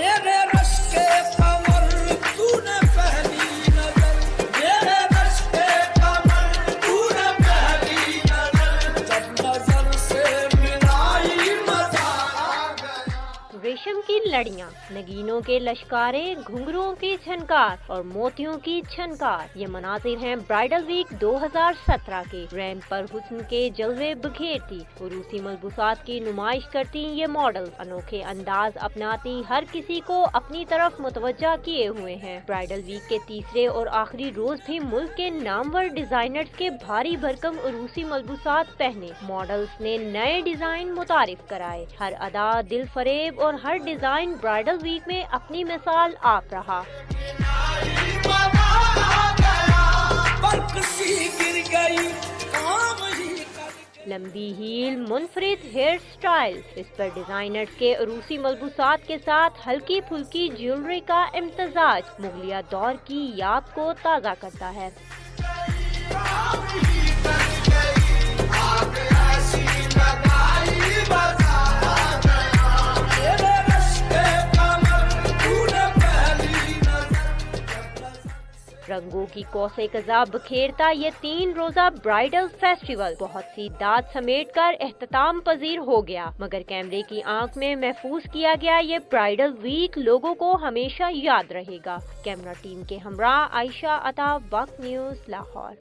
میرے رش کے قمر تو نے پہلی نظر، میرے رش کے قمر تو نے پہلی نظر، جب نظر سے ملائی مزہ آ گیا۔ ریشم کی لڑیاں، نگینوں کے لشکاریں، گھنگروؤں کی چھنکار اور موتیوں کی چھنکار، یہ مناظر ہیں برائڈل ویک 2017 کے۔ ریمپ پر حسن کے جلوے بکھیرتی، عروسی ملبوسات کی نمائش کرتی یہ ماڈل، انوکھے انداز اپناتی ہر کسی کو اپنی طرف متوجہ کیے ہوئے ہیں۔ برائڈل ویک کے تیسرے اور آخری روز بھی ملک کے نامور ڈیزائنرز کے بھاری بھرکم عروسی ملبوسات پہنے ماڈلز نے نئے ڈیزائن متعارف کرائے۔ ہر ادا دل فریب اور ہر ڈیزائن برائڈل ویک میں اپنی مثال آپ رہا۔ لمبی ہیل، منفرد ہیئر سٹائل، اس پر ڈیزائنرز کے عروسی ملبوسات کے ساتھ ہلکی پھلکی جیولری کا امتزاج مغلیہ دور کی یاد کو تازہ کرتا ہے۔ رنگوں کی کوسے قزا بکھیرتا یہ 3 روزہ برائڈل فیسٹیول بہت سی داد سمیٹ کر اختتام پذیر ہو گیا، مگر کیمرے کی آنکھ میں محفوظ کیا گیا یہ برائڈل ویک لوگوں کو ہمیشہ یاد رہے گا۔ کیمرہ ٹیم کے ہمراہ عائشہ عطا، وقت نیوز، لاہور۔